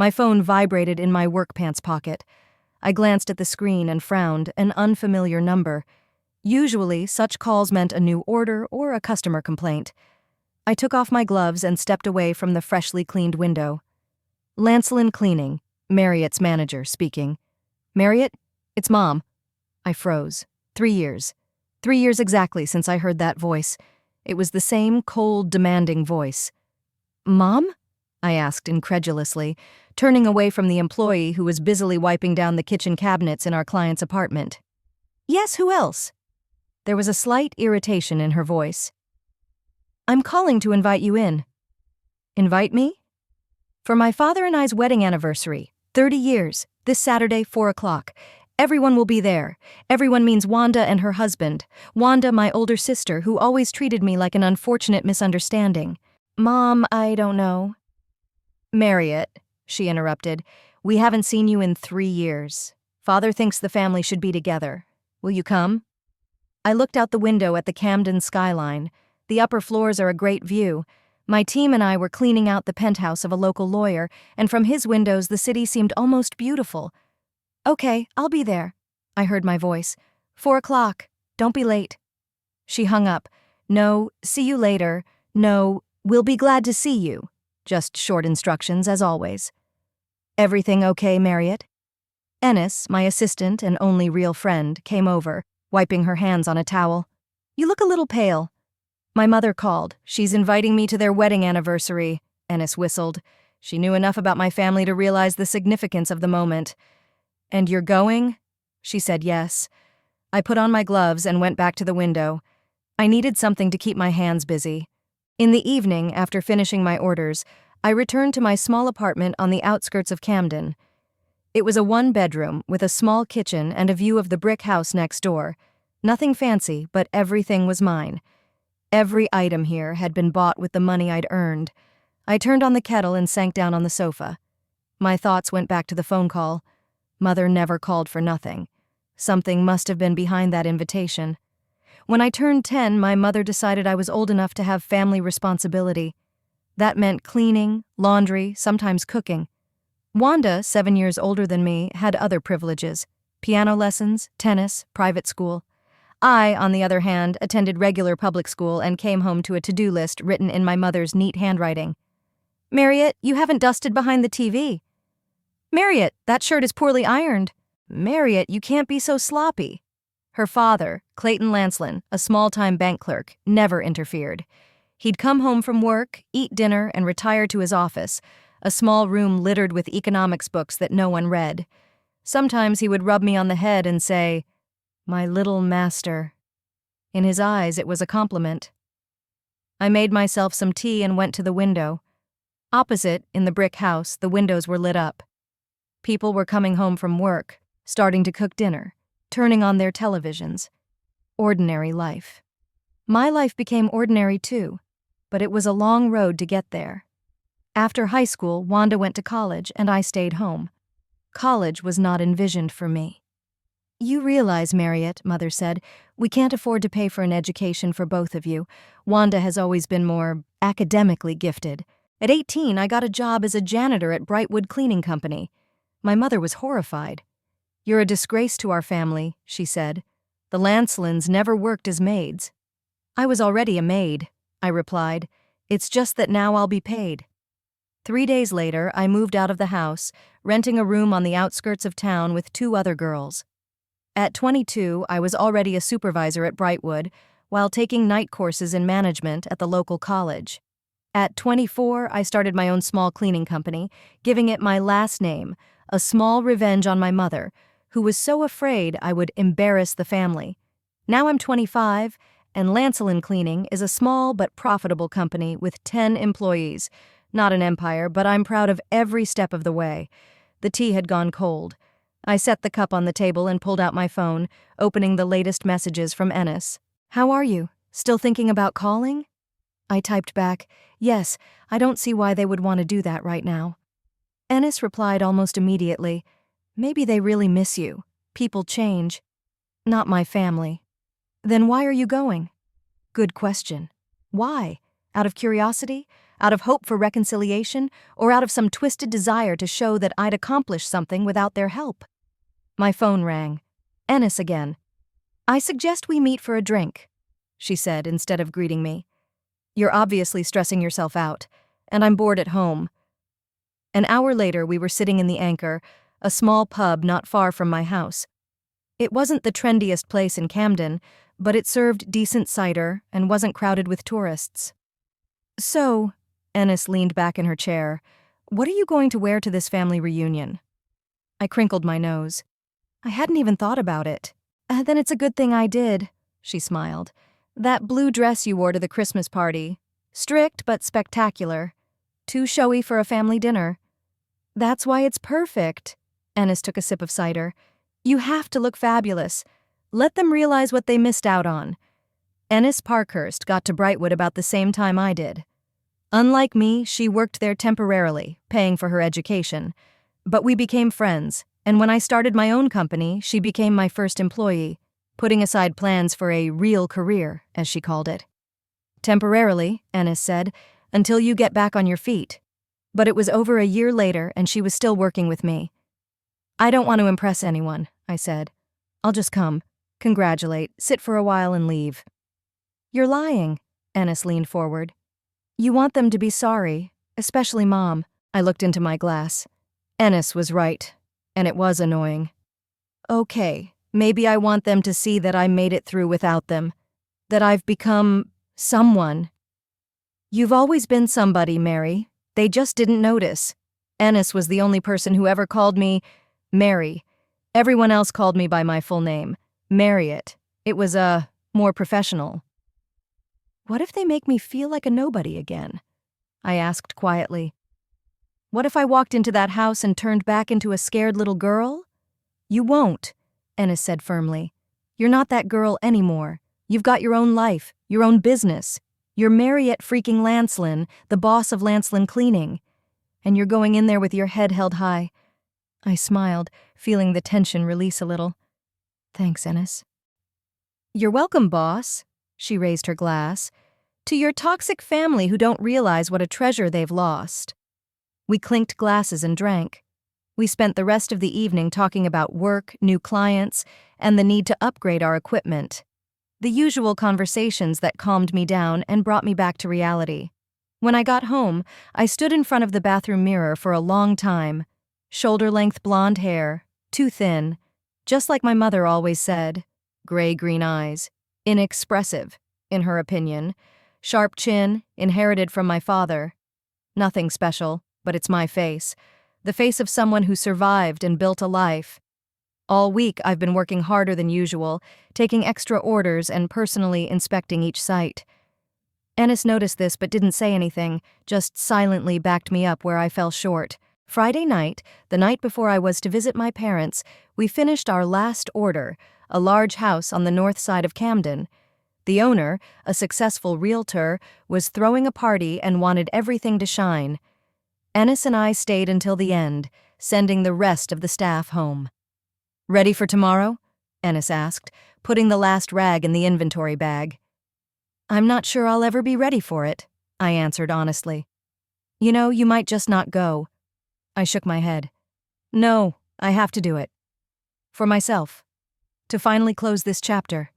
My phone vibrated in my work pants pocket. I glanced at the screen and frowned, an unfamiliar number. Usually, such calls meant a new order or a customer complaint. I took off my gloves and stepped away from the freshly cleaned window. Lancelin Cleaning, Marriott's manager, speaking. Marriott? It's Mom. I froze. 3 years. 3 years exactly since I heard that voice. It was the same cold, demanding voice. Mom? I asked incredulously, turning away from the employee who was busily wiping down the kitchen cabinets in our client's apartment. Yes, who else? There was a slight irritation in her voice. I'm calling to invite you in. Invite me? For my father and I's wedding anniversary, 30 years, this Saturday, 4 o'clock. Everyone will be there. Everyone means Wanda and her husband. Wanda, my older sister, who always treated me like an unfortunate misunderstanding. Mom, I don't know. Marriott, she interrupted, we haven't seen you in 3 years. Father thinks the family should be together. Will you come? I looked out the window at the Camden skyline. The upper floors are a great view. My team and I were cleaning out the penthouse of a local lawyer, and from his windows the city seemed almost beautiful. Okay, I'll be there. I heard my voice. 4 o'clock. Don't be late. She hung up. No, see you later. No, we'll be glad to see you. Just short instructions, as always. Everything okay, Marriott? Ennis, my assistant and only real friend, came over, wiping her hands on a towel. You look a little pale. My mother called. She's inviting me to their wedding anniversary, Ennis whistled. She knew enough about my family to realize the significance of the moment. And you're going? She said yes. I put on my gloves and went back to the window. I needed something to keep my hands busy. In the evening, after finishing my orders, I returned to my small apartment on the outskirts of Camden. It was a one-bedroom with a small kitchen and a view of the brick house next door. Nothing fancy, but everything was mine. Every item here had been bought with the money I'd earned. I turned on the kettle and sank down on the sofa. My thoughts went back to the phone call. Mother never called for nothing. Something must have been behind that invitation. When I turned 10, my mother decided I was old enough to have family responsibility. That meant cleaning, laundry, sometimes cooking. Wanda, 7 years older than me, had other privileges: piano lessons, tennis, private school. I, on the other hand, attended regular public school and came home to a to-do list written in my mother's neat handwriting. Marriott, you haven't dusted behind the TV. Marriott, that shirt is poorly ironed. Marriott, you can't be so sloppy. Her father, Clayton Lancelin, a small-time bank clerk, never interfered. He'd come home from work, eat dinner, and retire to his office, a small room littered with economics books that no one read. Sometimes he would rub me on the head and say, "My little master." In his eyes, it was a compliment. I made myself some tea and went to the window. Opposite, in the brick house, the windows were lit up. People were coming home from work, starting to cook dinner, turning on their televisions. Ordinary life. My life became ordinary too, but it was a long road to get there. After high school, Wanda went to college and I stayed home. College was not envisioned for me. You realize, Marriott, Mother said, we can't afford to pay for an education for both of you. Wanda has always been more academically gifted. At 18, I got a job as a janitor at Brightwood Cleaning Company. My mother was horrified. You're a disgrace to our family, she said. The Lancelins never worked as maids. I was already a maid, I replied. It's just that now I'll be paid. 3 days later, I moved out of the house, renting a room on the outskirts of town with 2 other girls. At 22, I was already a supervisor at Brightwood, while taking night courses in management at the local college. At 24, I started my own small cleaning company, giving it my last name, a small revenge on my mother, who was so afraid I would embarrass the family. Now I'm 25, and Lancelin Cleaning is a small but profitable company with 10 employees. Not an empire, but I'm proud of every step of the way. The tea had gone cold. I set the cup on the table and pulled out my phone, opening the latest messages from Ennis. How are you? Still thinking about calling? I typed back, yes, I don't see why they would want to do that right now. Ennis replied almost immediately, maybe they really miss you. People change. Not my family. Then why are you going? Good question. Why? Out of curiosity? Out of hope for reconciliation, or out of some twisted desire to show that I'd accomplished something without their help? My phone rang. Ennis again. "I suggest we meet for a drink," she said instead of greeting me. "You're obviously stressing yourself out, and I'm bored at home." An hour later, we were sitting in the Anchor, a small pub not far from my house. It wasn't the trendiest place in Camden, but it served decent cider and wasn't crowded with tourists. "So," Ennis leaned back in her chair, "what are you going to wear to this family reunion?" I crinkled my nose. I hadn't even thought about it. Then it's a good thing I did," she smiled. "That blue dress you wore to the Christmas party. Strict but spectacular. Too showy for a family dinner." "That's why it's perfect." Ennis took a sip of cider. "You have to look fabulous. Let them realize what they missed out on." Ennis Parkhurst got to Brightwood about the same time I did. Unlike me, she worked there temporarily, paying for her education. But we became friends, and when I started my own company, she became my first employee, putting aside plans for a real career, as she called it. "Temporarily," Ennis said, "until you get back on your feet." But it was over a year later, and she was still working with me. "I don't want to impress anyone," I said. "I'll just come, congratulate, sit for a while and leave." "You're lying," Ennis leaned forward. "You want them to be sorry, especially Mom." I looked into my glass. Ennis was right, and it was annoying. "Okay, maybe I want them to see that I made it through without them, that I've become someone." "You've always been somebody, Mary. They just didn't notice." Ennis was the only person who ever called me Mary. Everyone else called me by my full name, Marriott. It was, more professional. "What if they make me feel like a nobody again?" I asked quietly. "What if I walked into that house and turned back into a scared little girl?" "You won't," Ennis said firmly. "You're not that girl anymore. You've got your own life, your own business. You're Marriott freaking Lancelin, the boss of Lancelin Cleaning. And you're going in there with your head held high." I smiled, feeling the tension release a little. "Thanks, Ennis." "You're welcome, boss." She raised her glass. "To your toxic family who don't realize what a treasure they've lost." We clinked glasses and drank. We spent the rest of the evening talking about work, new clients, and the need to upgrade our equipment. The usual conversations that calmed me down and brought me back to reality. When I got home, I stood in front of the bathroom mirror for a long time. Shoulder-length blonde hair, too thin, just like my mother always said. Gray-green eyes, inexpressive, in her opinion. Sharp chin, inherited from my father. Nothing special, but it's my face. The face of someone who survived and built a life. All week I've been working harder than usual, taking extra orders and personally inspecting each site. Ennis noticed this but didn't say anything, just silently backed me up where I fell short. Friday night, the night before I was to visit my parents, we finished our last order, a large house on the north side of Camden. The owner, a successful realtor, was throwing a party and wanted everything to shine. Ennis and I stayed until the end, sending the rest of the staff home. "Ready for tomorrow?" Ennis asked, putting the last rag in the inventory bag. "I'm not sure I'll ever be ready for it," I answered honestly. "You know, you might just not go." I shook my head. "No, I have to do it. For myself. To finally close this chapter."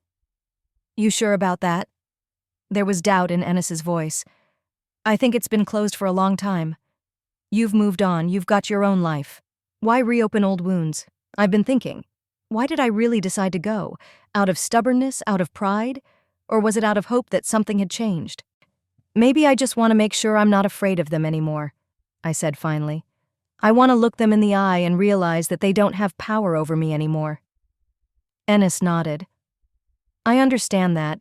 "You sure about that?" There was doubt in Ennis's voice. "I think it's been closed for a long time. You've moved on, you've got your own life. Why reopen old wounds? I've been thinking. Why did I really decide to go? Out of stubbornness, out of pride? Or was it out of hope that something had changed? Maybe I just want to make sure I'm not afraid of them anymore," I said finally. "I want to look them in the eye and realize that they don't have power over me anymore." Ennis nodded. "I understand that.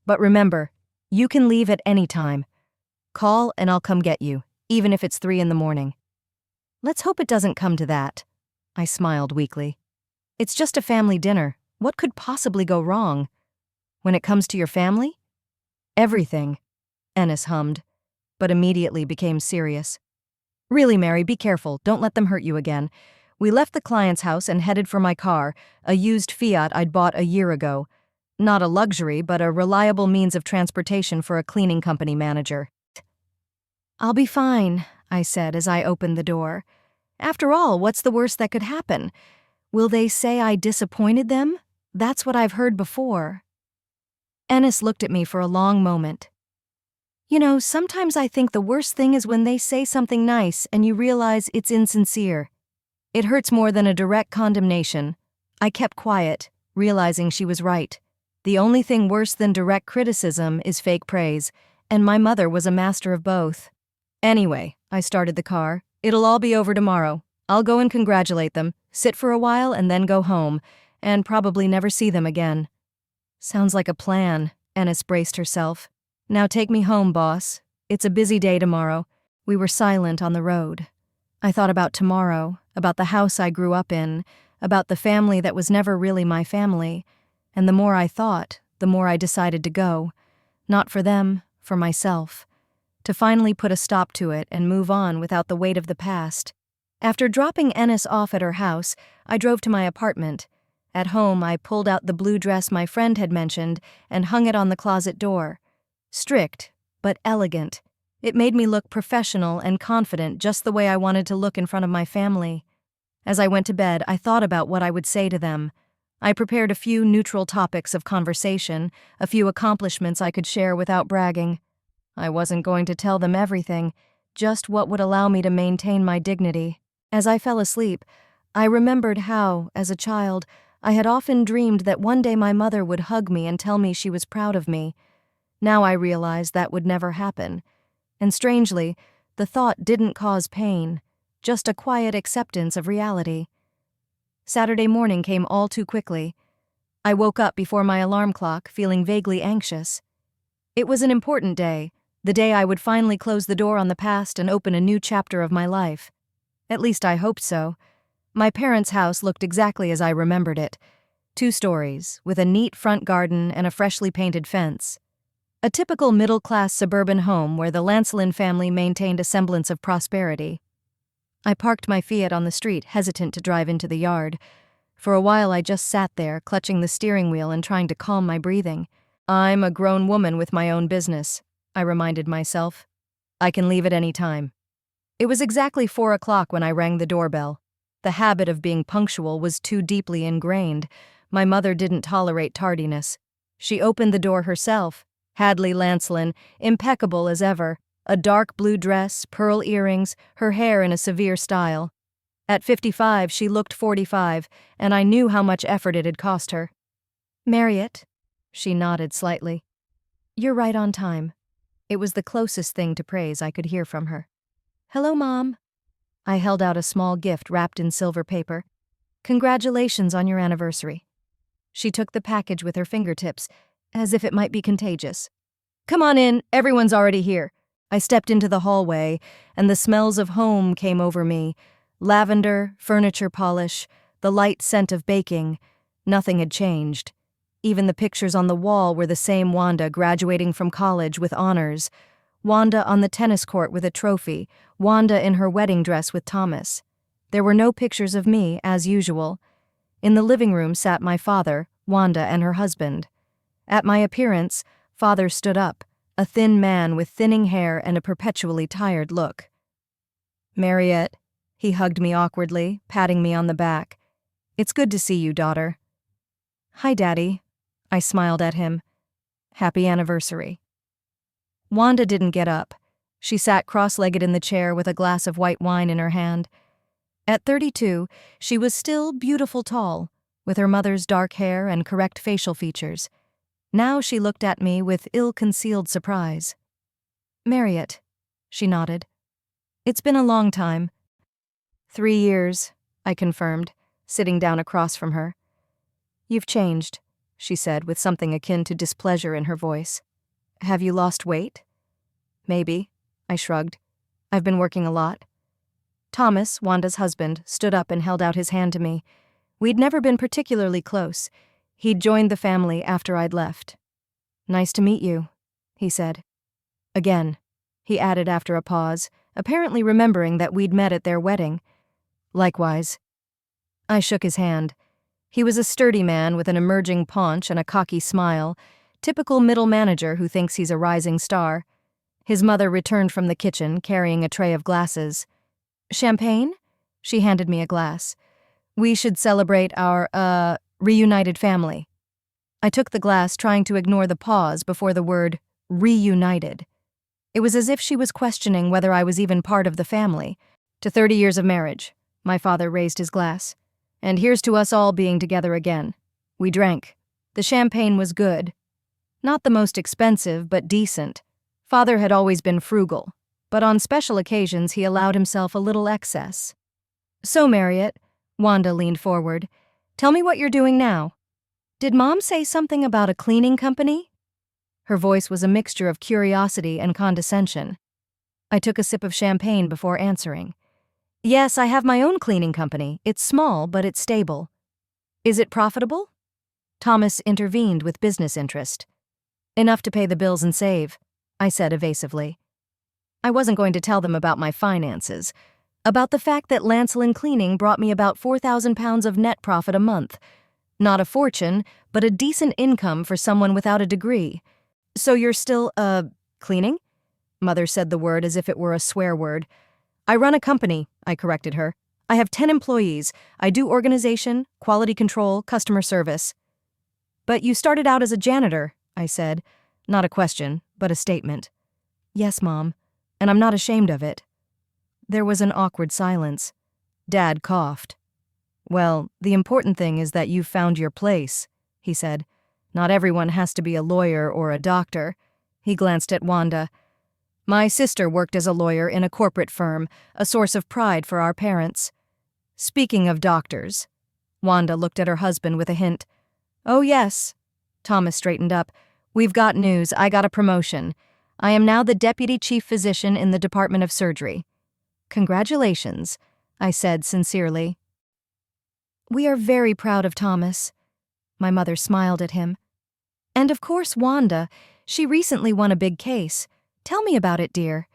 But remember, you can leave at any time. Call and I'll come get you, even if it's 3 a.m. "Let's hope it doesn't come to that." I smiled weakly. "It's just a family dinner. What could possibly go wrong? When it comes to your family?" "Everything," Ennis hummed, but immediately became serious. "Really, Mary, be careful. Don't let them hurt you again." We left the client's house and headed for my car, a used Fiat I'd bought a year ago. Not a luxury, but a reliable means of transportation for a cleaning company manager. I'll be fine, I said as I opened the door. After all, what's the worst that could happen? Will they say I disappointed them? That's what I've heard before. Ennis looked at me for a long moment. You know, sometimes I think the worst thing is when they say something nice and you realize it's insincere. It hurts more than a direct condemnation. I kept quiet, realizing she was right. The only thing worse than direct criticism is fake praise, and my mother was a master of both. Anyway, I started the car. It'll all be over tomorrow. I'll go and congratulate them, sit for a while, and then go home, and probably never see them again. Sounds like a plan, Ennis braced herself. Now take me home, boss. It's a busy day tomorrow. We were silent on the road. I thought about tomorrow, about the house I grew up in, about the family that was never really my family, and the more I thought, the more I decided to go. Not for them, for myself. To finally put a stop to it and move on without the weight of the past. After dropping Ennis off at her house, I drove to my apartment. At home, I pulled out the blue dress my friend had mentioned and hung it on the closet door. Strict, but elegant. It made me look professional and confident, just the way I wanted to look in front of my family. As I went to bed, I thought about what I would say to them. I prepared a few neutral topics of conversation, a few accomplishments I could share without bragging. I wasn't going to tell them everything, just what would allow me to maintain my dignity. As I fell asleep, I remembered how, as a child, I had often dreamed that one day my mother would hug me and tell me she was proud of me. Now I realized that would never happen. And strangely, the thought didn't cause pain, just a quiet acceptance of reality. Saturday morning came all too quickly. I woke up before my alarm clock, feeling vaguely anxious. It was an important day, the day I would finally close the door on the past and open a new chapter of my life. At least I hoped so. My parents' house looked exactly as I remembered it. 2 stories, with a neat front garden and a freshly painted fence. A typical middle-class suburban home where the Lancelin family maintained a semblance of prosperity. I parked my Fiat on the street, hesitant to drive into the yard. For a while I just sat there, clutching the steering wheel and trying to calm my breathing. I'm a grown woman with my own business, I reminded myself. I can leave at any time. It was exactly 4 o'clock when I rang the doorbell. The habit of being punctual was too deeply ingrained. My mother didn't tolerate tardiness. She opened the door herself. Hadley Lancelin, impeccable as ever, a dark blue dress, pearl earrings, her hair in a severe style. At 55, she looked 45, and I knew how much effort it had cost her. Marriott? She nodded slightly. You're right on time. It was the closest thing to praise I could hear from her. Hello, Mom. I held out a small gift wrapped in silver paper. Congratulations on your anniversary. She took the package with her fingertips, as if it might be contagious. Come on in, everyone's already here. I stepped into the hallway, and the smells of home came over me. Lavender, furniture polish, the light scent of baking. Nothing had changed. Even the pictures on the wall were the same Wanda graduating from college with honors. Wanda on the tennis court with a trophy. Wanda in her wedding dress with Thomas. There were no pictures of me, as usual. In the living room sat my father, Wanda, and her husband. At my appearance, Father stood up, a thin man with thinning hair and a perpetually tired look. Marriott, he hugged me awkwardly, patting me on the back. It's good to see you, daughter. Hi, Daddy. I smiled at him. Happy anniversary. Wanda didn't get up. She sat cross-legged in the chair with a glass of white wine in her hand. At 32, she was still beautiful tall, with her mother's dark hair and correct facial features. Now she looked at me with ill-concealed surprise. Marriott, she nodded. It's been a long time. 3 years, I confirmed, sitting down across from her. You've changed, she said with something akin to displeasure in her voice. Have you lost weight? Maybe, I shrugged. I've been working a lot. Thomas, Wanda's husband, stood up and held out his hand to me. We'd never been particularly close. He'd joined the family after I'd left. Nice to meet you, he said. Again, he added after a pause, apparently remembering that we'd met at their wedding. Likewise. I shook his hand. He was a sturdy man with an emerging paunch and a cocky smile, typical middle manager who thinks he's a rising star. His mother returned from the kitchen carrying a tray of glasses. Champagne? She handed me a glass. We should celebrate our, reunited family. I took the glass, trying to ignore the pause before the word reunited. It was as if she was questioning whether I was even part of the family. To 30 years of marriage, my father raised his glass. And here's to us all being together again. We drank. The champagne was good. Not the most expensive, but decent. Father had always been frugal, but on special occasions he allowed himself a little excess. So, Marriott, Wanda leaned forward, tell me what you're doing now. Did Mom say something about a cleaning company? Her voice was a mixture of curiosity and condescension. I took a sip of champagne before answering. Yes, I have my own cleaning company. It's small, but it's stable. Is it profitable? Thomas intervened with business interest. Enough to pay the bills and save, I said evasively. I wasn't going to tell them about my finances, about the fact that Lancelin Cleaning brought me about £4,000 of net profit a month. Not a fortune, but a decent income for someone without a degree. So you're still, cleaning? Mother said the word as if it were a swear word. I run a company, I corrected her. I have 10 employees. I do organization, quality control, customer service. But you started out as a janitor, I said. Not a question, but a statement. Yes, Mom, and I'm not ashamed of it. There was an awkward silence. Dad coughed. Well, the important thing is that you've found your place, he said. Not everyone has to be a lawyer or a doctor. He glanced at Wanda. My sister worked as a lawyer in a corporate firm, a source of pride for our parents. Speaking of doctors, Wanda looked at her husband with a hint. Oh, yes. Thomas straightened up. We've got news. I got a promotion. I am now the deputy chief physician in the Department of Surgery. Congratulations, I said sincerely. We are very proud of Thomas. My mother smiled at him. And of course, Wanda. She recently won a big case. Tell me about it, dear.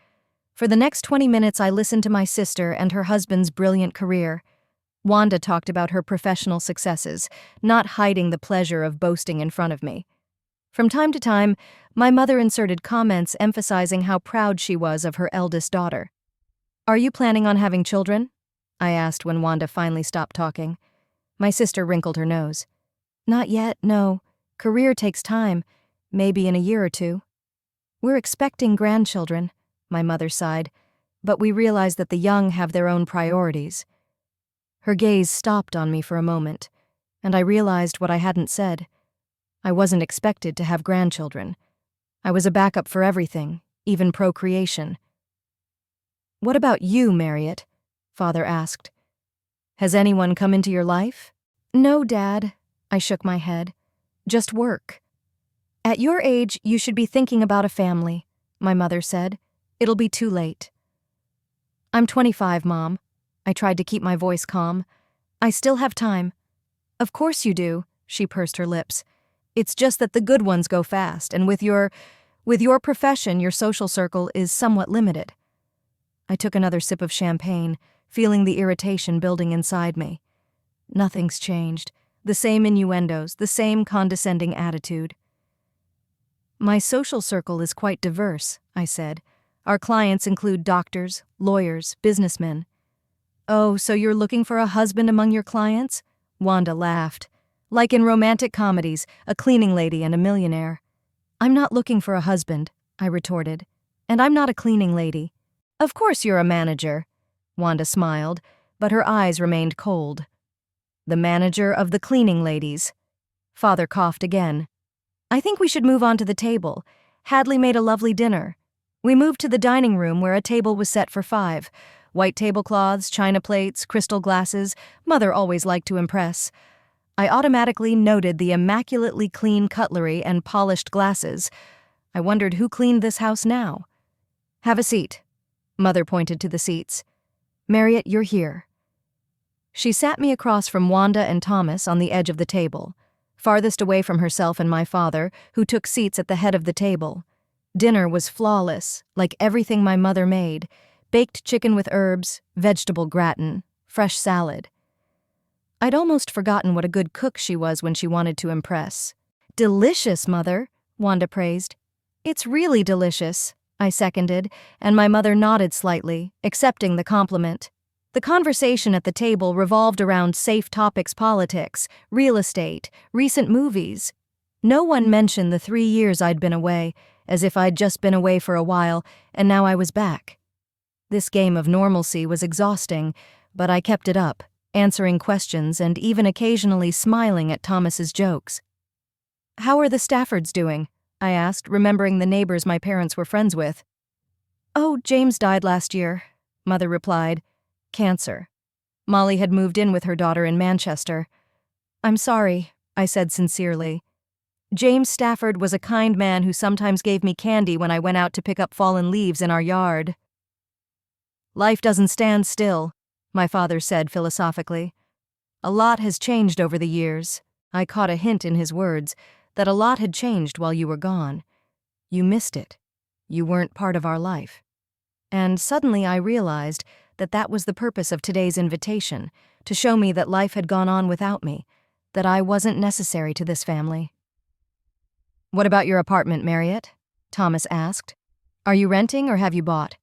For the next 20 minutes, I listened to my sister and her husband's brilliant career. Wanda talked about her professional successes, not hiding the pleasure of boasting in front of me. From time to time, my mother inserted comments emphasizing how proud she was of her eldest daughter. Are you planning on having children? I asked when Wanda finally stopped talking. My sister wrinkled her nose. Not yet, no. Career takes time, maybe in a year or two. We're expecting grandchildren, my mother sighed, but we realize that the young have their own priorities. Her gaze stopped on me for a moment, and I realized what I hadn't said. I wasn't expected to have grandchildren. I was a backup for everything, even procreation. What about you, Marriott? Father asked. Has anyone come into your life? No, Dad, I shook my head. Just work. At your age, you should be thinking about a family, my mother said. It'll be too late. I'm 25, Mom. I tried to keep my voice calm. I still have time. Of course you do, she pursed her lips. It's just that the good ones go fast, and with your profession, your social circle is somewhat limited. I took another sip of champagne, feeling the irritation building inside me. Nothing's changed. The same innuendos, the same condescending attitude. My social circle is quite diverse, I said. Our clients include doctors, lawyers, businessmen. Oh, so you're looking for a husband among your clients? Wanda laughed. Like in romantic comedies, a cleaning lady and a millionaire. I'm not looking for a husband, I retorted. And I'm not a cleaning lady. Of course you're a manager. Wanda smiled, but her eyes remained cold. The manager of the cleaning ladies. Father coughed again. I think we should move on to the table. Hadley made a lovely dinner. We moved to the dining room where a table was set for 5. White tablecloths, china plates, crystal glasses. Mother always liked to impress. I automatically noted the immaculately clean cutlery and polished glasses. I wondered who cleaned this house now. Have a seat. Mother pointed to the seats. Marriott, you're here. She sat me across from Wanda and Thomas on the edge of the table, farthest away from herself and my father, who took seats at the head of the table. Dinner was flawless, like everything my mother made. Baked chicken with herbs, vegetable gratin, fresh salad. I'd almost forgotten what a good cook she was when she wanted to impress. Delicious, Mother, Wanda praised. It's really delicious, I seconded, and my mother nodded slightly, accepting the compliment. The conversation at the table revolved around safe topics: politics, real estate, recent movies. No one mentioned the 3 years I'd been away, as if I'd just been away for a while, and now I was back. This game of normalcy was exhausting, but I kept it up, answering questions and even occasionally smiling at Thomas's jokes. "How are the Staffords doing?" I asked, remembering the neighbors my parents were friends with. "Oh, James died last year," Mother replied. "Cancer." Molly had moved in with her daughter in Manchester. "I'm sorry," I said sincerely. James Stafford was a kind man who sometimes gave me candy when I went out to pick up fallen leaves in our yard. "Life doesn't stand still," my father said philosophically. "A lot has changed over the years." I caught a hint in his words that a lot had changed while you were gone. You missed it. You weren't part of our life. And suddenly I realized that that was the purpose of today's invitation, to show me that life had gone on without me, that I wasn't necessary to this family. "What about your apartment, Marriott?" Thomas asked. "Are you renting or have you bought?"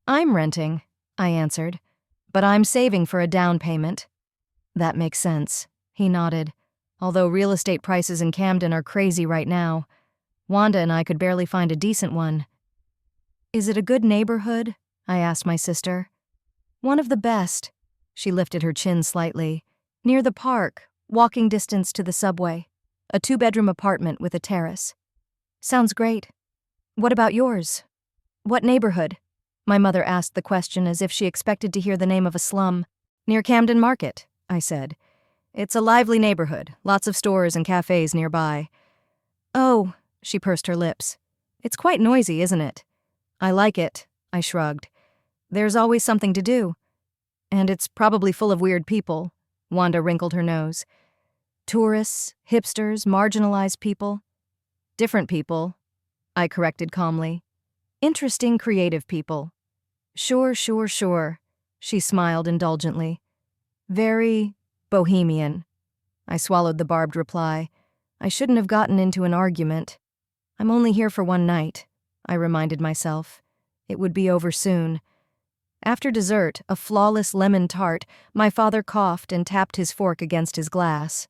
"I'm renting," I answered, "but I'm saving for a down payment." "That makes sense," he nodded, "although real estate prices in Camden are crazy right now. Wanda and I could barely find a decent one." "Is it a good neighborhood?" I asked my sister. "One of the best." She lifted her chin slightly. "Near the park, walking distance to the subway. A 2-bedroom apartment with a terrace." "Sounds great. What about yours?" "What neighborhood?" My mother asked the question as if she expected to hear the name of a slum. "Near Camden Market," I said. "It's a lively neighborhood, lots of stores and cafes nearby." "Oh," she pursed her lips. "It's quite noisy, isn't it?" "I like it," I shrugged. "There's always something to do." "And it's probably full of weird people." Wanda wrinkled her nose. "Tourists, hipsters, marginalized people." "Different people," I corrected calmly. "Interesting, creative people." Sure. She smiled indulgently. "Very bohemian." I swallowed the barbed reply. I shouldn't have gotten into an argument. "I'm only here for one night," I reminded myself. It would be over soon. After dessert, a flawless lemon tart, my father coughed and tapped his fork against his glass.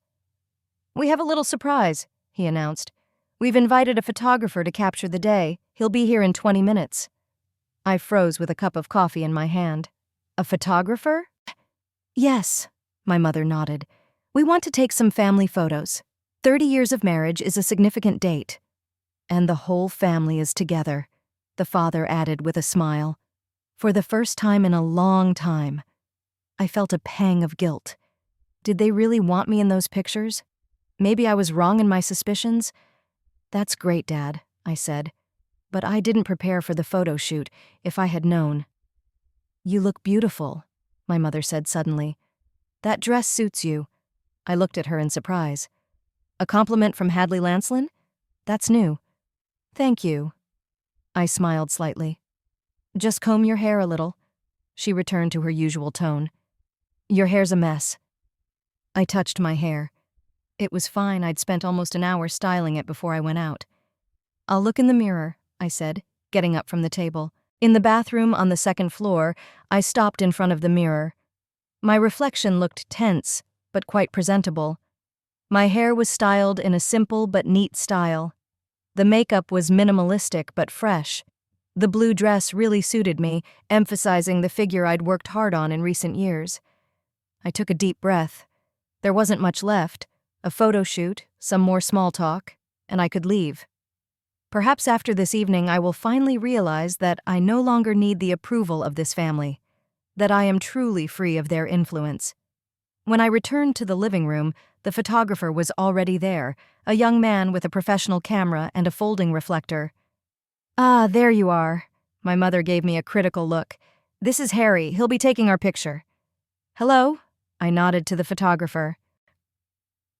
"We have a little surprise," he announced. "We've invited a photographer to capture the day. He'll be here in 20 minutes. I froze with a cup of coffee in my hand. "A photographer?" "Yes," my mother nodded. "We want to take some family photos. 30 years of marriage is a significant date." "And the whole family is together," the father added with a smile. "For the first time in a long time." I felt a pang of guilt. Did they really want me in those pictures? Maybe I was wrong in my suspicions. "That's great, Dad," I said. "But I didn't prepare for the photo shoot. If I had known." "You look beautiful," my mother said suddenly. "That dress suits you." I looked at her in surprise. "A compliment from Hadley Lancelin? That's new." "Thank you." I smiled slightly. "Just comb your hair a little." She returned to her usual tone. "Your hair's a mess." I touched my hair. It was fine. I'd spent almost an hour styling it before I went out. "I'll look in the mirror," I said, getting up from the table. In the bathroom on the second floor, I stopped in front of the mirror. My reflection looked tense, but quite presentable. My hair was styled in a simple but neat style. The makeup was minimalistic but fresh. The blue dress really suited me, emphasizing the figure I'd worked hard on in recent years. I took a deep breath. There wasn't much left. A photo shoot, some more small talk, and I could leave. Perhaps after this evening I will finally realize that I no longer need the approval of this family, that I am truly free of their influence. When I returned to the living room, the photographer was already there, a young man with a professional camera and a folding reflector. "Ah, there you are." My mother gave me a critical look. "This is Harry. He'll be taking our picture." "Hello?" I nodded to the photographer.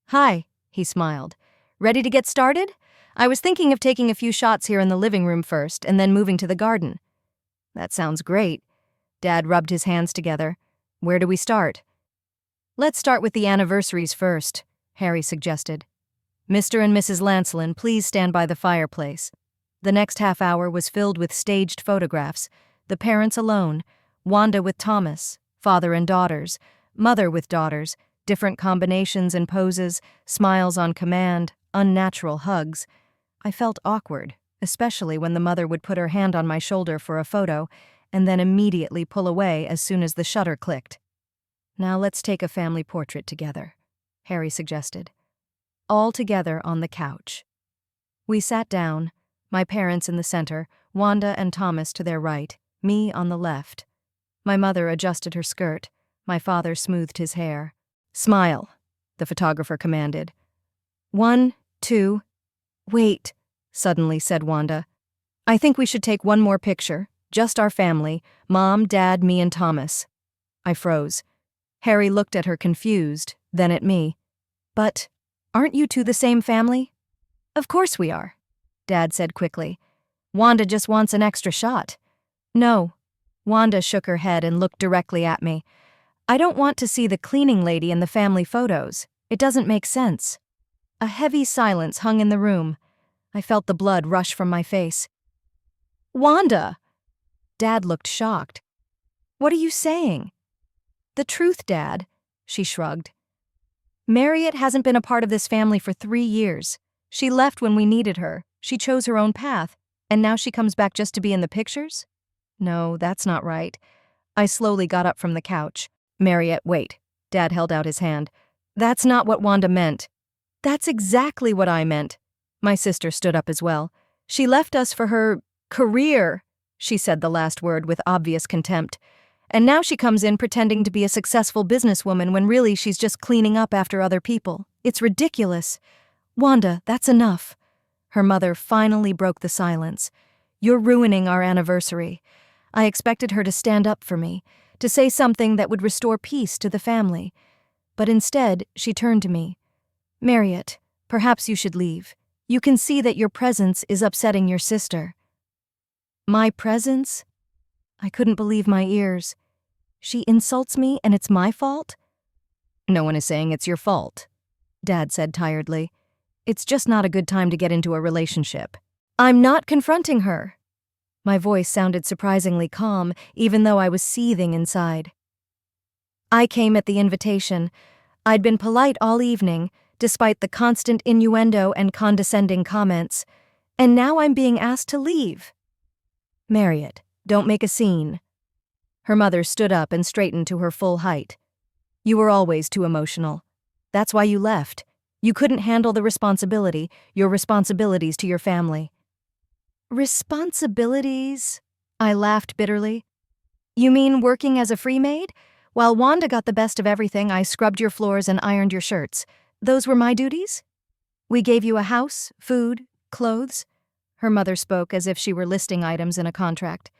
"Hi," he smiled. "Ready to get started? I was thinking of taking a few shots here in the living room first and then moving to the garden." "That sounds great." Dad rubbed his hands together. "Where do we start?" "Let's start with the anniversaries first," Harry suggested. "Mr. and Mrs. Lancelin, please stand by the fireplace." The next half hour was filled with staged photographs, the parents alone, Wanda with Thomas, father and daughters, mother with daughters, different combinations and poses, smiles on command, unnatural hugs. I felt awkward, especially when the mother would put her hand on my shoulder for a photo and then immediately pull away as soon as the shutter clicked. "Now let's take a family portrait together," Harry suggested. All together on the couch. We sat down, my parents in the center, Wanda and Thomas to their right, me on the left. My mother adjusted her skirt, my father smoothed his hair. "Smile," the photographer commanded. "1, 2, wait," suddenly said Wanda. "I think we should take one more picture, just our family, Mom, Dad, me and Thomas." I froze. Harry looked at her confused, then at me. "But aren't you two the same family?" "Of course we are," Dad said quickly. "Wanda just wants an extra shot." "No." Wanda shook her head and looked directly at me. "I don't want to see the cleaning lady in the family photos. It doesn't make sense." A heavy silence hung in the room. I felt the blood rush from my face. "Wanda!" Dad looked shocked. "What are you saying?" "The truth, Dad," she shrugged. "Marriott hasn't been a part of this family for 3 years. She left when we needed her. She chose her own path, and now she comes back just to be in the pictures? No, that's not right." I slowly got up from the couch. "Marriott, wait." Dad held out his hand. "That's not what Wanda meant." "That's exactly what I meant." My sister stood up as well. "She left us for her career," she said the last word with obvious contempt. "And now she comes in pretending to be a successful businesswoman when really she's just cleaning up after other people. It's ridiculous." "Wanda, that's enough." Her mother finally broke the silence. "You're ruining our anniversary." I expected her to stand up for me, to say something that would restore peace to the family. But instead, she turned to me. "Marriott, perhaps you should leave. You can see that your presence is upsetting your sister." My presence? I couldn't believe my ears. She insults me and it's my fault? "No one is saying it's your fault," Dad said tiredly. "It's just not a good time to get into a relationship." "I'm not confronting her." My voice sounded surprisingly calm, even though I was seething inside. "I came at the invitation. I'd been polite all evening, despite the constant innuendo and condescending comments, and now I'm being asked to leave." "Marriott, don't make a scene." Her mother stood up and straightened to her full height. "You were always too emotional. That's why you left. You couldn't handle the responsibility, your responsibilities to your family." "Responsibilities?" I laughed bitterly. "You mean working as a free maid? While Wanda got the best of everything, I scrubbed your floors and ironed your shirts. Those were my duties? We gave you a house, food, clothes." Her mother spoke as if she were listing items in a contract.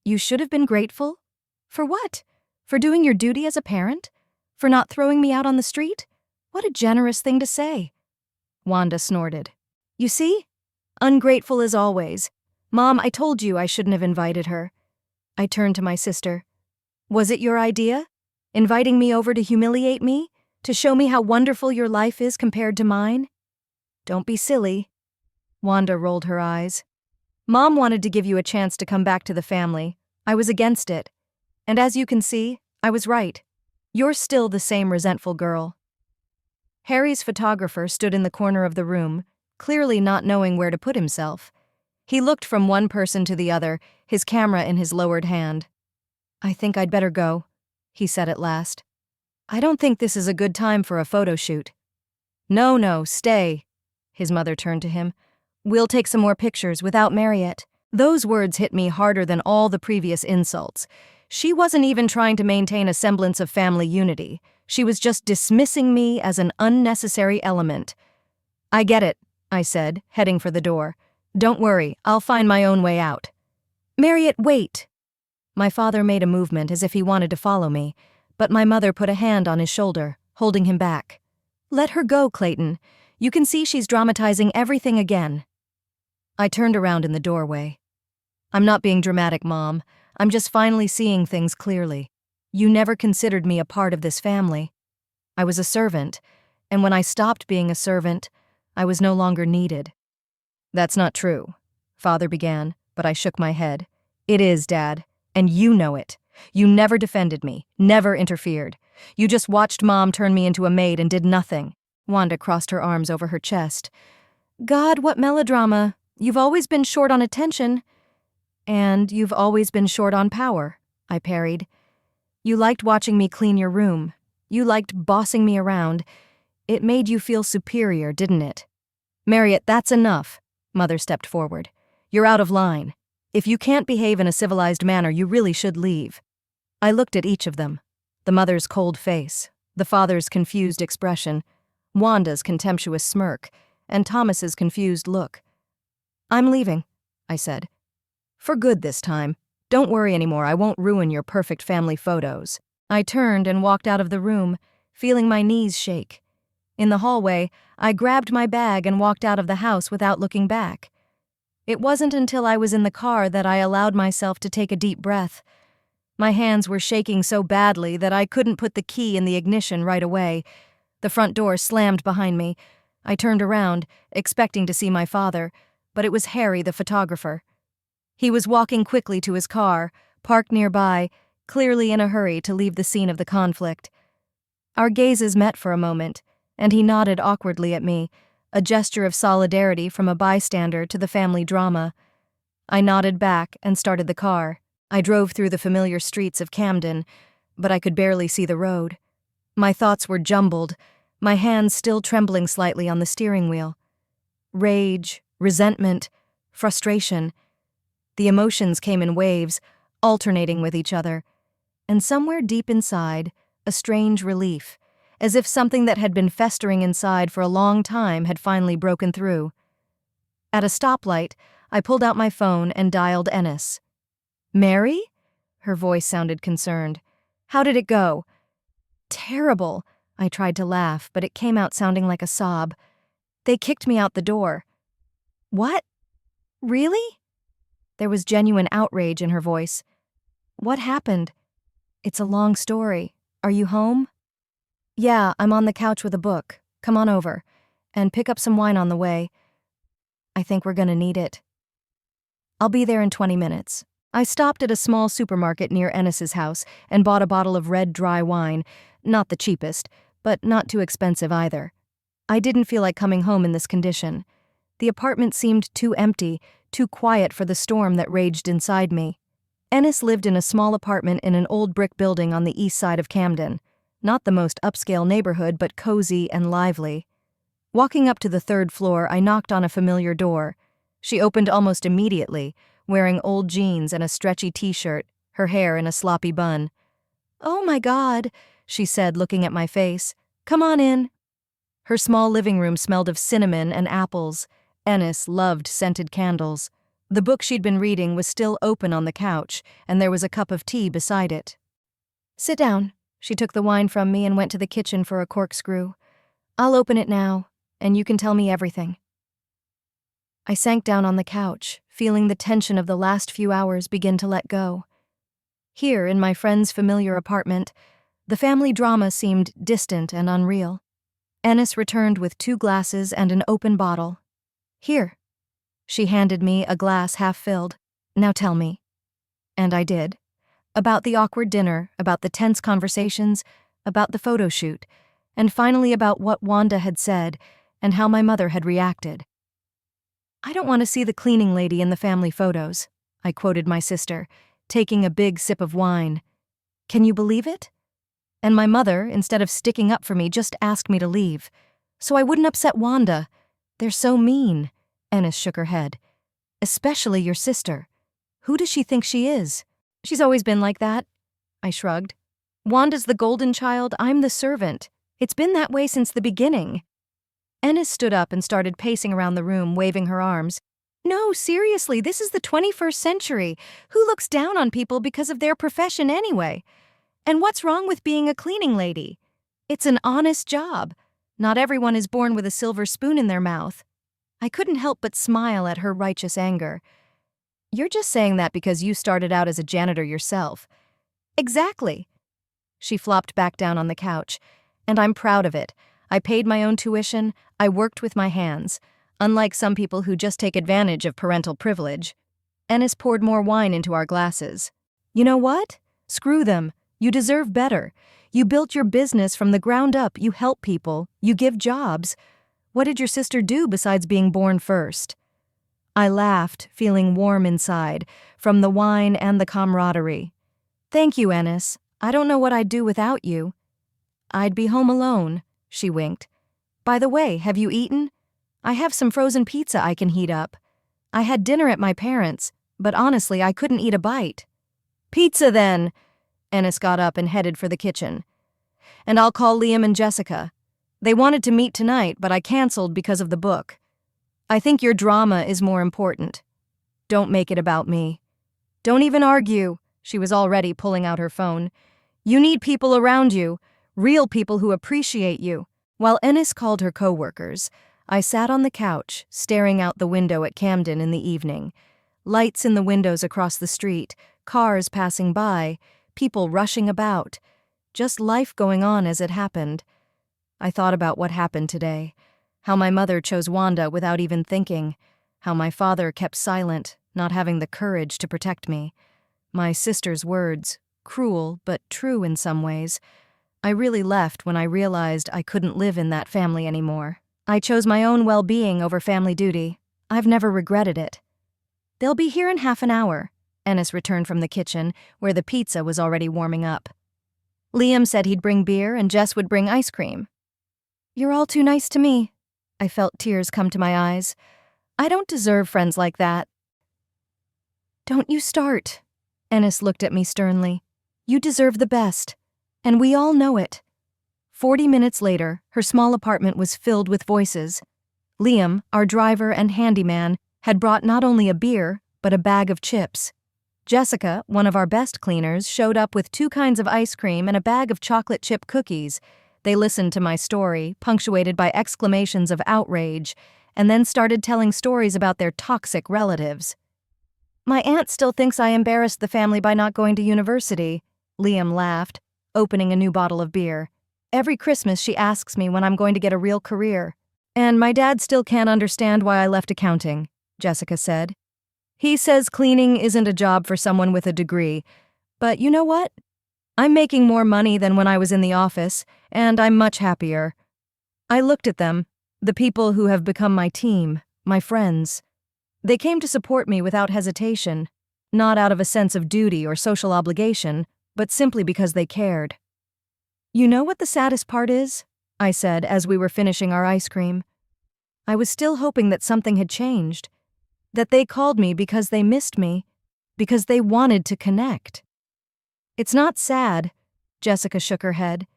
"You should have been grateful. For what? For doing your duty as a parent? For not throwing me out on the street? What a generous thing to say." Wanda snorted. "You see? Ungrateful as always. Mom, I told you I shouldn't have invited her." I turned to my sister. "Was it your idea? Inviting me over to humiliate me? To show me how wonderful your life is compared to mine?" "Don't be silly." Wanda rolled her eyes. "Mom wanted to give you a chance to come back to the family. I was against it. And as you can see, I was right. You're still the same resentful girl." Harry's photographer stood in the corner of the room, clearly not knowing where to put himself. He looked from one person to the other, his camera in his lowered hand. "I think I'd better go," he said at last. "I don't think this is a good time for a photo shoot." No, stay." His mother turned to him. "We'll take some more pictures without Marriott." Those words hit me harder than all the previous insults. She wasn't even trying to maintain a semblance of family unity. She was just dismissing me as an unnecessary element. "I get it," I said, heading for the door. "Don't worry, I'll find my own way out." "Marriott, wait." My father made a movement as if he wanted to follow me, but my mother put a hand on his shoulder, holding him back. "Let her go, Clayton. You can see she's dramatizing everything again." I turned around in the doorway. "I'm not being dramatic, Mom. I'm just finally seeing things clearly. You never considered me a part of this family. I was a servant, and when I stopped being a servant, I was no longer needed." "That's not true." Father began, but I shook my head. It is, Dad, and you know it. You never defended me, never interfered. You just watched Mom turn me into a maid and did nothing. Wanda crossed her arms over her chest. God, what melodrama. You've always been short on attention. And you've always been short on power, I parried. You liked watching me clean your room. You liked bossing me around. It made you feel superior, didn't it? Marriott, that's enough. Mother stepped forward. You're out of line. If you can't behave in a civilized manner, you really should leave. I looked at each of them. The mother's cold face, the father's confused expression, Wanda's contemptuous smirk, and Thomas's confused look. I'm leaving, I said. For good this time. Don't worry anymore, I won't ruin your perfect family photos. I turned and walked out of the room, feeling my knees shake. In the hallway, I grabbed my bag and walked out of the house without looking back. It wasn't until I was in the car that I allowed myself to take a deep breath. My hands were shaking so badly that I couldn't put the key in the ignition right away. The front door slammed behind me. I turned around, expecting to see my father, but it was Harry, the photographer. He was walking quickly to his car, parked nearby, clearly in a hurry to leave the scene of the conflict. Our gazes met for a moment, and he nodded awkwardly at me, a gesture of solidarity from a bystander to the family drama. I nodded back and started the car. I drove through the familiar streets of Camden, but I could barely see the road. My thoughts were jumbled, my hands still trembling slightly on the steering wheel. Rage, resentment, frustration. The emotions came in waves, alternating with each other, and somewhere deep inside, a strange relief, as if something that had been festering inside for a long time had finally broken through. At a stoplight, I pulled out my phone and dialed Ennis. Mary? Her voice sounded concerned. How did it go? Terrible. I tried to laugh, but it came out sounding like a sob. They kicked me out the door. What? Really? There was genuine outrage in her voice. What happened? It's a long story. Are you home? Yeah, I'm on the couch with a book. Come on over. And pick up some wine on the way. I think we're gonna need it. I'll be there in 20 minutes. I stopped at a small supermarket near Ennis's house and bought a bottle of red dry wine, not the cheapest, but not too expensive either. I didn't feel like coming home in this condition. The apartment seemed too empty, too quiet for the storm that raged inside me. Ennis lived in a small apartment in an old brick building on the east side of Camden. Not the most upscale neighborhood, but cozy and lively. Walking up to the third floor, I knocked on a familiar door. She opened almost immediately, wearing old jeans and a stretchy t-shirt, her hair in a sloppy bun. "Oh my God," she said, looking at my face. "Come on in." Her small living room smelled of cinnamon and apples. Ennis loved scented candles. The book she'd been reading was still open on the couch, and there was a cup of tea beside it. "Sit down." She took the wine from me and went to the kitchen for a corkscrew. "I'll open it now, and you can tell me everything." I sank down on the couch, feeling the tension of the last few hours begin to let go. Here, in my friend's familiar apartment, the family drama seemed distant and unreal. Ennis returned with 2 glasses and an open bottle. "Here." She handed me a glass half filled. "Now tell me." And I did. About the awkward dinner, about the tense conversations, about the photo shoot, and finally about what Wanda had said and how my mother had reacted. "I don't want to see the cleaning lady in the family photos," I quoted my sister, taking a big sip of wine. "Can you believe it? And my mother, instead of sticking up for me, just asked me to leave. So I wouldn't upset Wanda. They're so mean." Ennis shook her head. "Especially your sister. Who does she think she is?" "She's always been like that." I shrugged. "Wanda's the golden child, I'm the servant. It's been that way since the beginning." Ennis stood up and started pacing around the room, waving her arms. "No, seriously, this is the 21st century. Who looks down on people because of their profession anyway? And what's wrong with being a cleaning lady? It's an honest job. Not everyone is born with a silver spoon in their mouth." I couldn't help but smile at her righteous anger. "You're just saying that because you started out as a janitor yourself." "Exactly." She flopped back down on the couch. "And I'm proud of it. I paid my own tuition. I worked with my hands. Unlike some people who just take advantage of parental privilege. Ennis poured more wine into our glasses. You know what? Screw them. You deserve better. You built your business from the ground up, you help people, you give jobs. What did your sister do besides being born first? I laughed, feeling warm inside, from the wine and the camaraderie. Thank you, Ennis. I don't know what I'd do without you. I'd be home alone, she winked. By the way, have you eaten? I have some frozen pizza I can heat up. I had dinner at my parents', but honestly, I couldn't eat a bite. Pizza, then! Ennis got up and headed for the kitchen. And I'll call Liam and Jessica. They wanted to meet tonight, but I canceled because of the book. I think your drama is more important. Don't make it about me. Don't even argue. She was already pulling out her phone. You need people around you, real people who appreciate you. While Ennis called her co-workers, I sat on the couch, staring out the window at Camden in the evening. Lights in the windows across the street, cars passing by, people rushing about. Just life going on as it happened. I thought about what happened today. How my mother chose Wanda without even thinking. How my father kept silent, not having the courage to protect me. My sister's words, cruel but true in some ways. I really left when I realized I couldn't live in that family anymore. I chose my own well-being over family duty. I've never regretted it. They'll be here in half an hour. Ennis returned from the kitchen, where the pizza was already warming up. Liam said he'd bring beer and Jess would bring ice cream. You're all too nice to me. I felt tears come to my eyes. I don't deserve friends like that. Don't you start. Ennis looked at me sternly. You deserve the best. And we all know it. 40 minutes later, her small apartment was filled with voices. Liam, our driver and handyman, had brought not only a beer, but a bag of chips. Jessica, one of our best cleaners, showed up with 2 kinds of ice cream and a bag of chocolate chip cookies. They listened to my story, punctuated by exclamations of outrage, and then started telling stories about their toxic relatives. My aunt still thinks I embarrassed the family by not going to university, Liam laughed, opening a new bottle of beer. Every Christmas she asks me when I'm going to get a real career. And my dad still can't understand why I left accounting, Jessica said. He says cleaning isn't a job for someone with a degree. But you know what? I'm making more money than when I was in the office, and I'm much happier. I looked at them, the people who have become my team, my friends. They came to support me without hesitation, not out of a sense of duty or social obligation, but simply because they cared. You know what the saddest part is? I said as we were finishing our ice cream. I was still hoping that something had changed, that they called me because they missed me, because they wanted to connect. It's not sad, Jessica shook her head.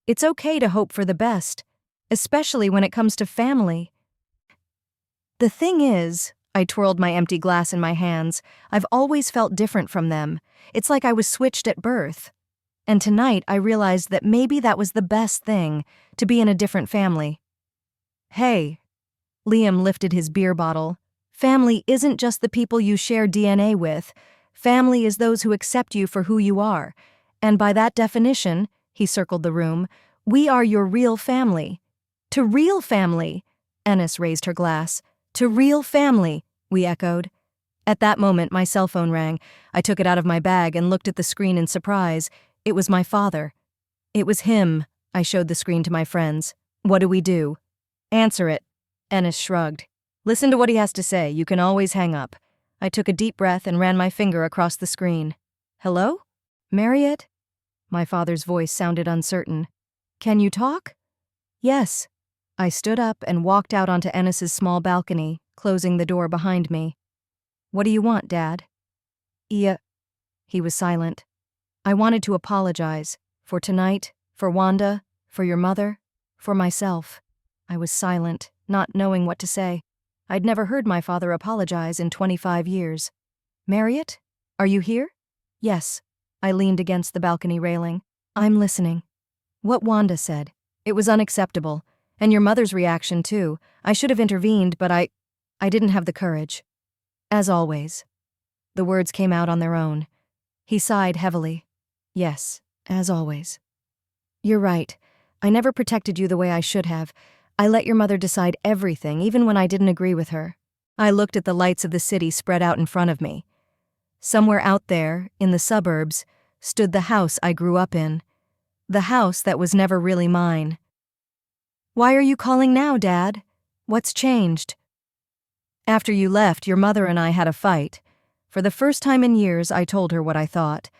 It's okay to hope for the best, especially when it comes to family. The thing is, I twirled my empty glass in my hands, I've always felt different from them. It's like I was switched at birth. And tonight I realized that maybe that was the best thing, to be in a different family. Hey, Liam lifted his beer bottle. Family isn't just the people you share DNA with. Family is those who accept you for who you are. And by that definition, he circled the room, we are your real family. To real family, Ennis raised her glass. To real family, we echoed. At that moment, my cell phone rang. I took it out of my bag and looked at the screen in surprise. It was my father. It was him. I showed the screen to my friends. What do we do? Answer it. Ennis shrugged. Listen to what he has to say. You can always hang up. I took a deep breath and ran my finger across the screen. Hello? Marriott? My father's voice sounded uncertain. Can you talk? Yes. I stood up and walked out onto Ennis's small balcony, closing the door behind me. What do you want, Dad? Yeah. He was silent. I wanted to apologize. For tonight, for Wanda, for your mother, for myself. I was silent, not knowing what to say. I'd never heard my father apologize in 25 years. Marriott? Are you here? Yes. I leaned against the balcony railing. I'm listening. What Wanda said. It was unacceptable. And your mother's reaction, too. I should have intervened, but I didn't have the courage. As always. The words came out on their own. He sighed heavily. Yes, as always. You're right. I never protected you the way I should have. I let your mother decide everything, even when I didn't agree with her. I looked at the lights of the city spread out in front of me. Somewhere out there, in the suburbs, stood the house I grew up in. The house that was never really mine. Why are you calling now, Dad? What's changed? After you left, your mother and I had a fight. For the first time in years, I told her what I thought.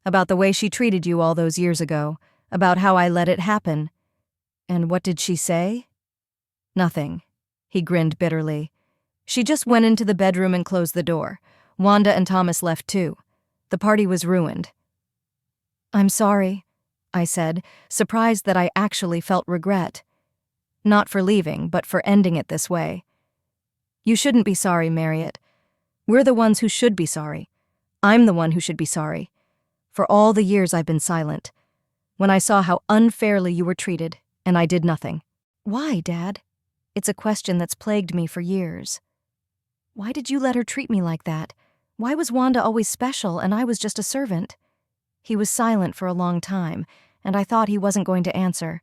About the way she treated you all those years ago. About how I let it happen. And what did she say? Nothing. He grinned bitterly. She just went into the bedroom and closed the door. Wanda and Thomas left too. The party was ruined. I'm sorry, I said, surprised that I actually felt regret. Not for leaving, but for ending it this way. You shouldn't be sorry, Marriott. We're the ones who should be sorry. I'm the one who should be sorry. For all the years I've been silent. When I saw how unfairly you were treated, and I did nothing. Why, Dad? It's a question that's plagued me for years. Why did you let her treat me like that? Why was Wanda always special and I was just a servant? He was silent for a long time, and I thought he wasn't going to answer.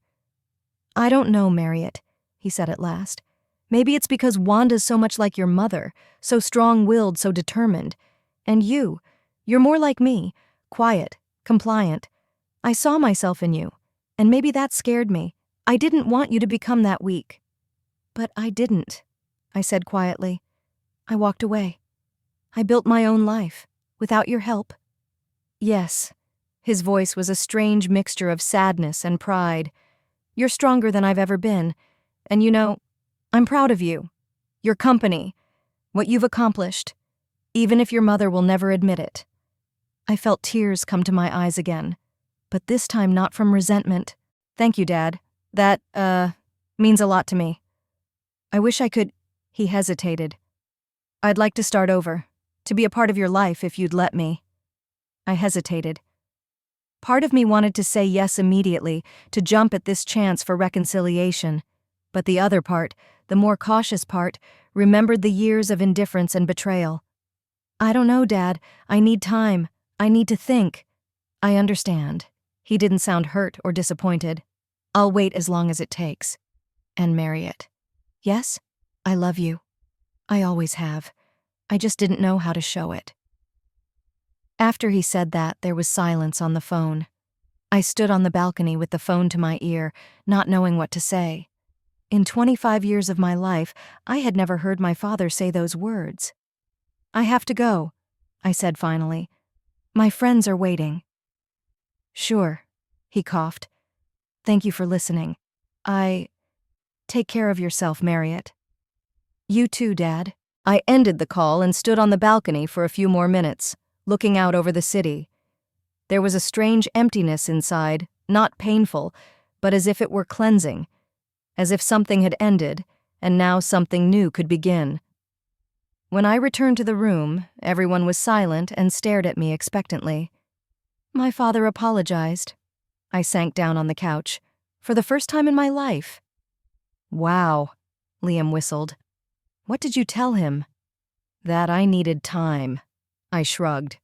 I don't know, Marriott, he said at last. Maybe it's because Wanda's so much like your mother, so strong-willed, so determined. And you're more like me, quiet, compliant. I saw myself in you, and maybe that scared me. I didn't want you to become that weak. But I didn't, I said quietly. I walked away. I built my own life, without your help. Yes, his voice was a strange mixture of sadness and pride. You're stronger than I've ever been, and you know, I'm proud of you, your company, what you've accomplished, even if your mother will never admit it. I felt tears come to my eyes again, but this time not from resentment. Thank you, Dad. That, means a lot to me. I wish I could. He hesitated. I'd like to start over, to be a part of your life if you'd let me. I hesitated. Part of me wanted to say yes immediately, to jump at this chance for reconciliation. But the other part, the more cautious part, remembered the years of indifference and betrayal. I don't know, Dad. I need time. I need to think. I understand. He didn't sound hurt or disappointed. I'll wait as long as it takes. And Marriott. Yes, I love you. I always have. I just didn't know how to show it. After he said that, there was silence on the phone. I stood on the balcony with the phone to my ear, not knowing what to say. In 25 years of my life, I had never heard my father say those words. I have to go, I said finally. My friends are waiting. Sure, he coughed. Thank you for listening. Take care of yourself, Marriott. You too, Dad. I ended the call and stood on the balcony for a few more minutes, looking out over the city. There was a strange emptiness inside, not painful, but as if it were cleansing, as if something had ended, and now something new could begin. When I returned to the room, everyone was silent and stared at me expectantly. My father apologized. I sank down on the couch, for the first time in my life. Wow, Liam whistled. What did you tell him? That I needed time. I shrugged.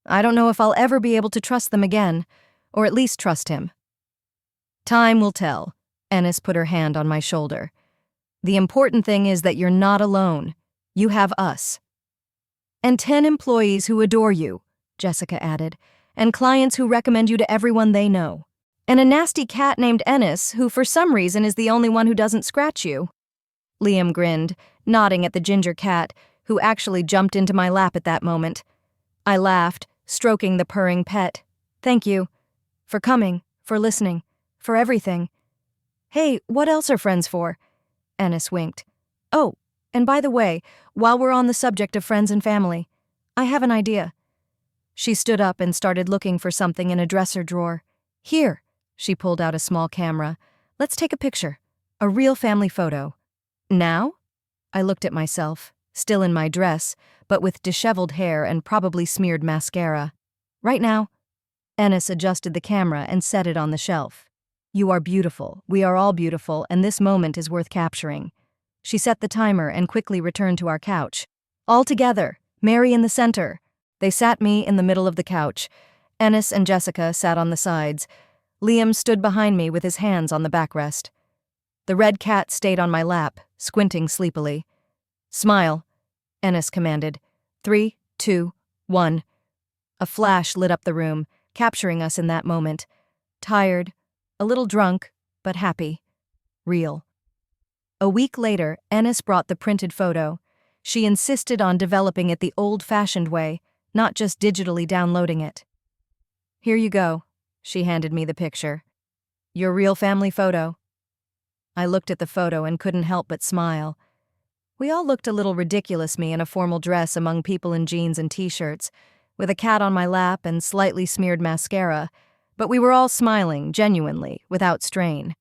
I don't know if I'll ever be able to trust them again, or at least trust him. Time will tell. Ennis put her hand on my shoulder. The important thing is that you're not alone. You have us. And 10 employees who adore you, Jessica added, and clients who recommend you to everyone they know. And a nasty cat named Ennis who for some reason is the only one who doesn't scratch you. Liam grinned, nodding at the ginger cat, who actually jumped into my lap at that moment. I laughed, stroking the purring pet. Thank you. For coming, for listening, for everything. Hey, what else are friends for? Ennis winked. Oh, and by the way, while we're on the subject of friends and family, I have an idea. She stood up and started looking for something in a dresser drawer. Here, she pulled out a small camera. Let's take a picture. A real family photo. Now? I looked at myself, still in my dress, but with disheveled hair and probably smeared mascara. Right now. Ennis adjusted the camera and set it on the shelf. You are beautiful, we are all beautiful, and this moment is worth capturing. She set the timer and quickly returned to our couch. All together, Mary in the center. They sat me in the middle of the couch. Ennis and Jessica sat on the sides. Liam stood behind me with his hands on the backrest. The red cat stayed on my lap, squinting sleepily. "Smile," Ennis commanded. 3, 2, 1. A flash lit up the room, capturing us in that moment. Tired, a little drunk, but happy. Real. A week later, Ennis brought the printed photo. She insisted on developing it the old-fashioned way, not just digitally downloading it. "Here you go," she handed me the picture. "Your real family photo." I looked at the photo and couldn't help but smile. We all looked a little ridiculous, me in a formal dress among people in jeans and t-shirts, with a cat on my lap and slightly smeared mascara, but we were all smiling, genuinely, without strain.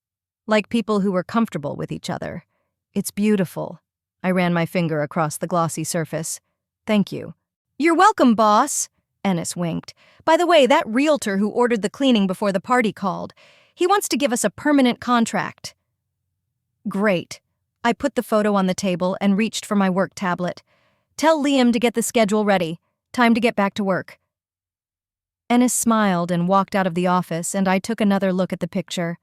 Like people who were comfortable with each other. "It's beautiful." I ran my finger across the glossy surface. "Thank you." "You're welcome, boss," Ennis winked. "By the way, that realtor who ordered the cleaning before the party called. He wants to give us a permanent contract." Great. I put the photo on the table and reached for my work tablet. "Tell Liam to get the schedule ready. Time to get back to work." Ennis smiled and walked out of the office, and I took another look at the picture.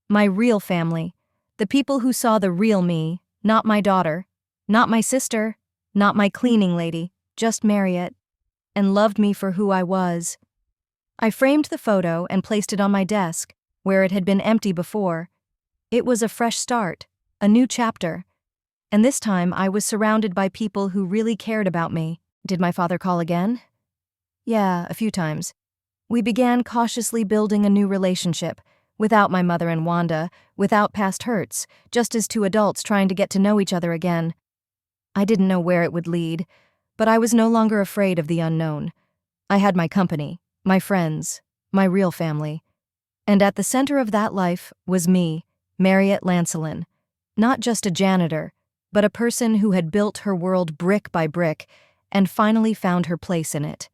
My real family. The people who saw the real me, not my daughter, not my sister, not my cleaning lady, just Marriott, and loved me for who I was. I framed the photo and placed it on my desk, where it had been empty before. It was a fresh start, a new chapter. And this time I was surrounded by people who really cared about me. Did my father call again? Yeah, a few times. We began cautiously building a new relationship, without my mother and Wanda, without past hurts, just as two adults trying to get to know each other again. I didn't know where it would lead, but I was no longer afraid of the unknown. I had my company, my friends, my real family. And at the center of that life was me, Marriott Lancelin. Not just a janitor, but a person who had built her world brick by brick and finally found her place in it.